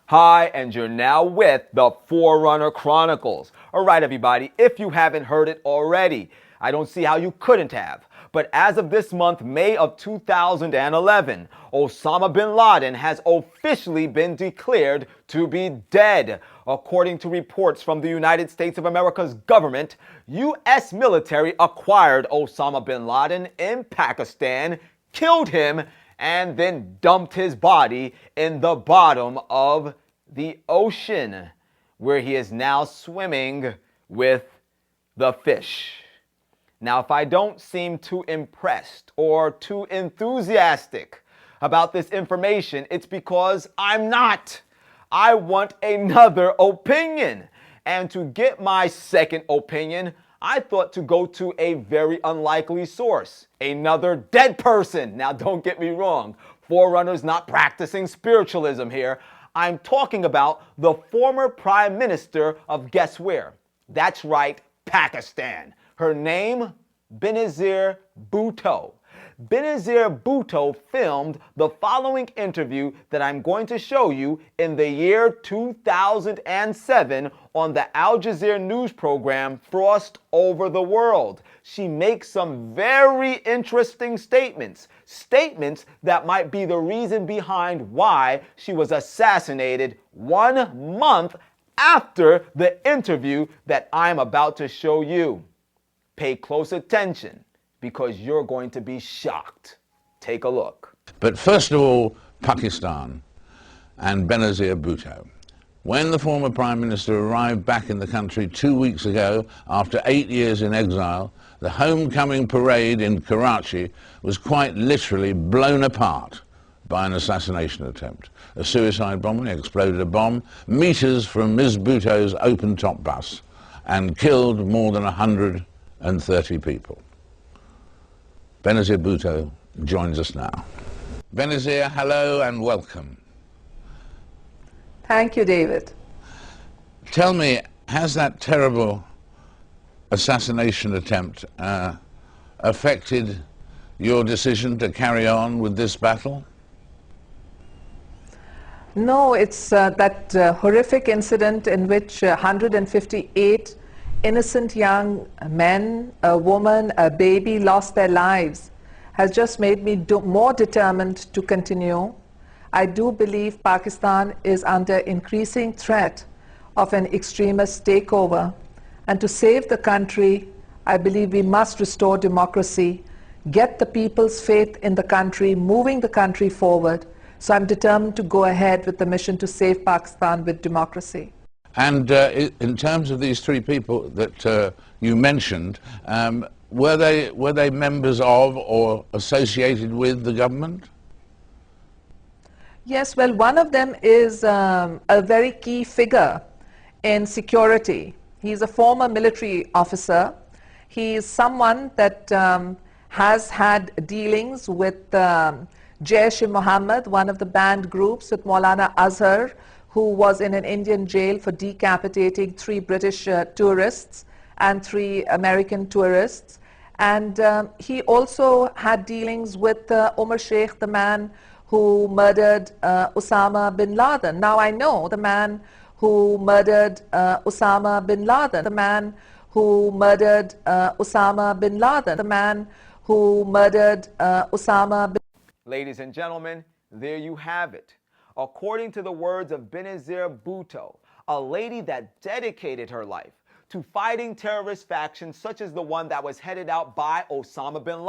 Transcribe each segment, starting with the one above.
Hi, and you're now with the Forerunner Chronicles. All right, everybody, if you haven't heard it already, I don't see how you couldn't have. But as of this month, May of 2011, Osama bin Laden has officially been declared to be dead. According to reports from the United States of America's government, U.S. military acquired Osama bin Laden in Pakistan, killed him, and then dumped his body in the bottom of the ocean, where he is now swimming with the fish. Now, if I don't seem too impressed or too enthusiastic about this information, it's because I'm not. I want another opinion. And to get my second opinion, I thought to go to a very unlikely source, another dead person. Now, don't get me wrong. Forerunner's not practicing spiritualism here. I'm talking about the former prime minister of guess where? That's right, Pakistan. Her name, Benazir Bhutto. Benazir Bhutto filmed the following interview that I'm going to show you in the year 2007 on the Al Jazeera news program Frost Over the World. She makes some very interesting statements that might be the reason behind why she was assassinated 1 month after the interview that I'm about to show you. Pay close attention, because you're going to be shocked. Take a look. But first of all, Pakistan and Benazir Bhutto. When the former Prime Minister arrived back in the country 2 weeks ago, after 8 years in exile, the homecoming parade in Karachi was quite literally blown apart by an assassination attempt. A suicide bomber exploded a bomb meters from Ms. Bhutto's open-top bus and killed more than 130 people. Benazir Bhutto joins us now. Benazir, hello and welcome. Thank you, David. Tell me, has that terrible assassination attempt affected your decision to carry on with this battle? No, it's that horrific incident in which 158 innocent young men, a woman, a baby lost their lives has just made me more determined to continue. I do believe Pakistan is under increasing threat of an extremist takeover, and to save the country, I believe we must restore democracy, get the people's faith in the country, moving the country forward. So I'm determined to go ahead with the mission to save Pakistan with democracy. And in terms of these three people that you mentioned, were they members of or associated with the government? Yes, well, one of them is a very key figure in security. He's a former military officer. He is someone that has had dealings with Jaish-e-Mohammed, one of the banned groups, with Maulana Azhar, who was in an Indian jail for decapitating 3 British tourists and 3 American tourists. And he also had dealings with Omar Sheikh, the man who murdered Osama bin Laden. Now I know the man who murdered Osama bin Laden, the man who murdered Osama bin Laden, the man who murdered Osama bin Ladies and gentlemen, there you have it. According to the words of Benazir Bhutto, a lady that dedicated her life to fighting terrorist factions such as the one that was headed out by Osama bin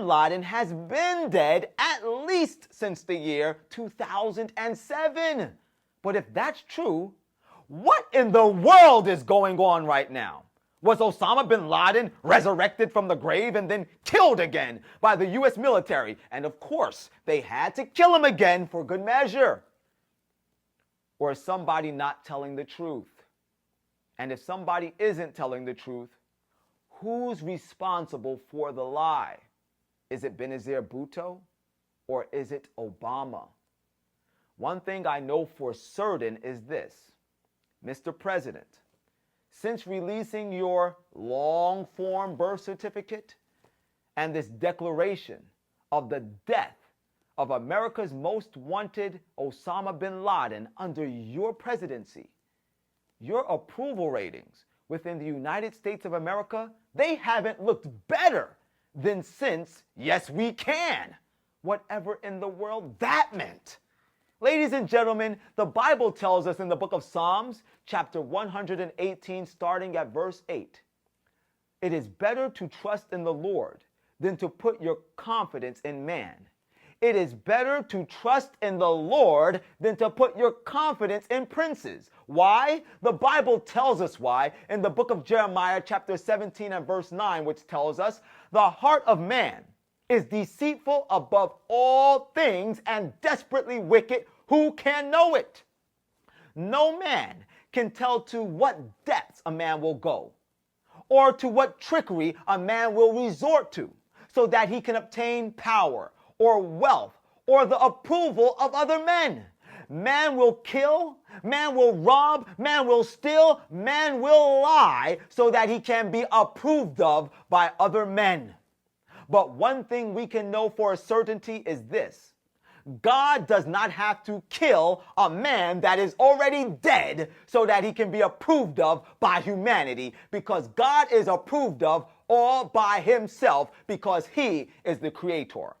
Laden has been dead at least since the year 2007. But if that's true, what in the world is going on right now? Was Osama bin Laden resurrected from the grave and then killed again by the U.S. military? And of course, they had to kill him again for good measure. Or is somebody not telling the truth? And if somebody isn't telling the truth, who's responsible for the lie? Is it Benazir Bhutto or is it Obama? One thing I know for certain is this, Mr. President, since releasing your long-form birth certificate and this declaration of the death of America's most wanted Osama bin Laden under your presidency, your approval ratings within the United States of America, they haven't looked better than since Yes We Can, whatever in the world that meant. Ladies and gentlemen, the Bible tells us in the book of Psalms, chapter 118, starting at verse 8, it is better to trust in the Lord than to put your confidence in man. It is better to trust in the Lord than to put your confidence in princes. Why? The Bible tells us why in the book of Jeremiah chapter 17 and verse 9, which tells us, the heart of man is deceitful above all things and desperately wicked. Who can know it? No man can tell to what depths a man will go, or to what trickery a man will resort to, so that he can obtain power or wealth or the approval of other men. Man will kill, man will rob, man will steal, man will lie so that he can be approved of by other men. But one thing we can know for a certainty is this: God does not have to kill a man that is already dead so that he can be approved of by humanity, because God is approved of all by himself because he is the creator.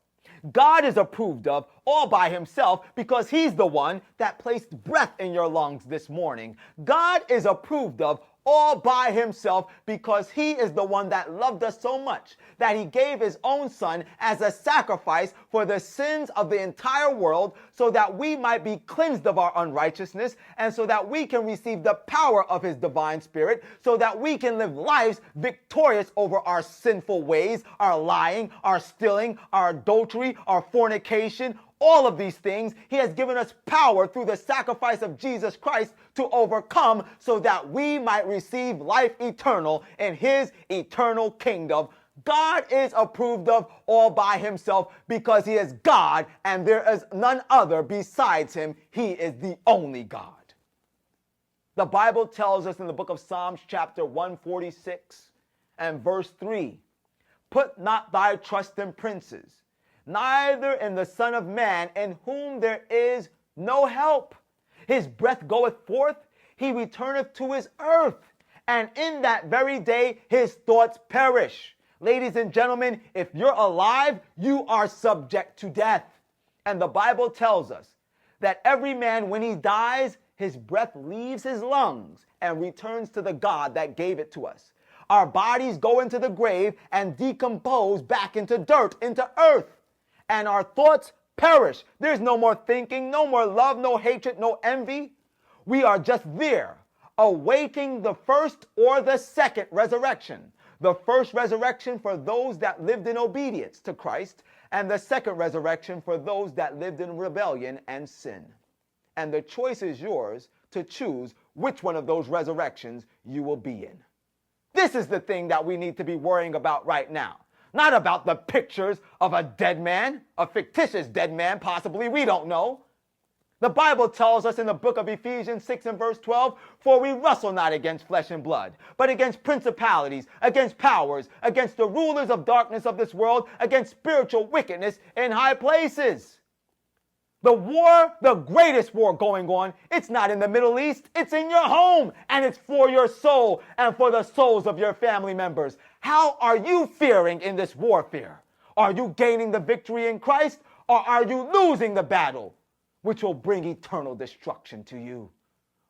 God is approved of all by himself because he's the one that placed breath in your lungs this morning. God is approved of all by himself because he is the one that loved us so much that he gave his own son as a sacrifice for the sins of the entire world, so that we might be cleansed of our unrighteousness, and so that we can receive the power of his divine spirit, so that we can live lives victorious over our sinful ways, our lying, our stealing, our adultery, our fornication. All of these things he has given us power through the sacrifice of Jesus Christ to overcome, so that we might receive life eternal in his eternal kingdom. God is approved of all by himself because he is God and there is none other besides him. He is the only God. The Bible tells us in the book of Psalms chapter 146 and verse 3, put not thy trust in princes, neither in the Son of Man, in whom there is no help. His breath goeth forth, he returneth to his earth, and in that very day his thoughts perish. Ladies and gentlemen, if you're alive, you are subject to death. And the Bible tells us that every man, when he dies, his breath leaves his lungs and returns to the God that gave it to us. Our bodies go into the grave and decompose back into dirt, into earth. And our thoughts perish. There's no more thinking, no more love, no hatred, no envy. We are just there, awaiting the first or the second resurrection. The first resurrection for those that lived in obedience to Christ, and the second resurrection for those that lived in rebellion and sin. And the choice is yours to choose which one of those resurrections you will be in. This is the thing that we need to be worrying about right now. Not about the pictures of a dead man, a fictitious dead man, possibly, we don't know. The Bible tells us in the book of Ephesians 6 and verse 12, for we wrestle not against flesh and blood, but against principalities, against powers, against the rulers of darkness of this world, against spiritual wickedness in high places. The war, the greatest war going on, it's not in the Middle East, it's in your home, and it's for your soul and for the souls of your family members. How are you faring in this warfare? Are you gaining the victory in Christ, or are you losing the battle, which will bring eternal destruction to you?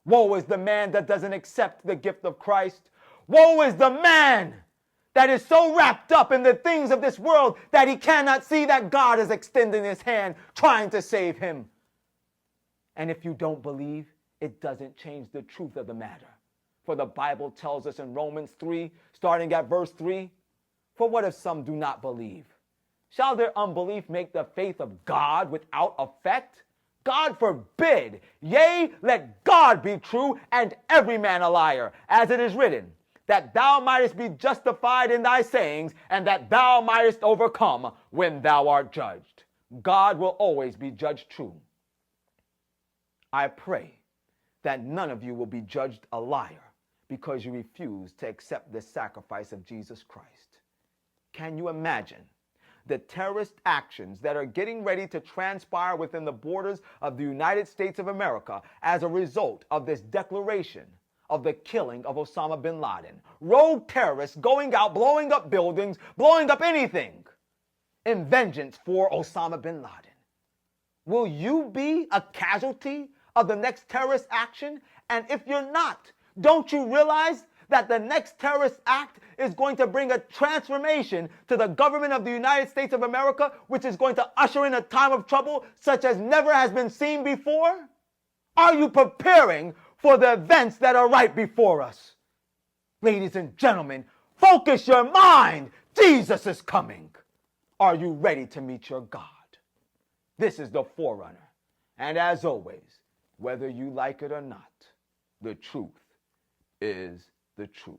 Woe is the man that doesn't accept the gift of Christ. Woe is the man that is so wrapped up in the things of this world that he cannot see that God is extending his hand trying to save him. And if you don't believe, it doesn't change the truth of the matter. For the Bible tells us in Romans 3, starting at verse 3, for what if some do not believe? Shall their unbelief make the faith of God without effect? God forbid. Yea, let God be true and every man a liar, as it is written, that thou mightest be justified in thy sayings, and that thou mightest overcome when thou art judged. God will always be judged true. I pray that none of you will be judged a liar because you refuse to accept the sacrifice of Jesus Christ. Can you imagine the terrorist actions that are getting ready to transpire within the borders of the United States of America as a result of this declaration of the killing of Osama bin Laden. Rogue terrorists going out, blowing up buildings, blowing up anything in vengeance for Osama bin Laden. Will you be a casualty of the next terrorist action? And if you're not, don't you realize that the next terrorist act is going to bring a transformation to the government of the United States of America, which is going to usher in a time of trouble such as never has been seen before? Are you preparing for the events that are right before us? Ladies and gentlemen, focus your mind. Jesus is coming. Are you ready to meet your God? This is the Forerunner. And as always, whether you like it or not, the truth is the truth.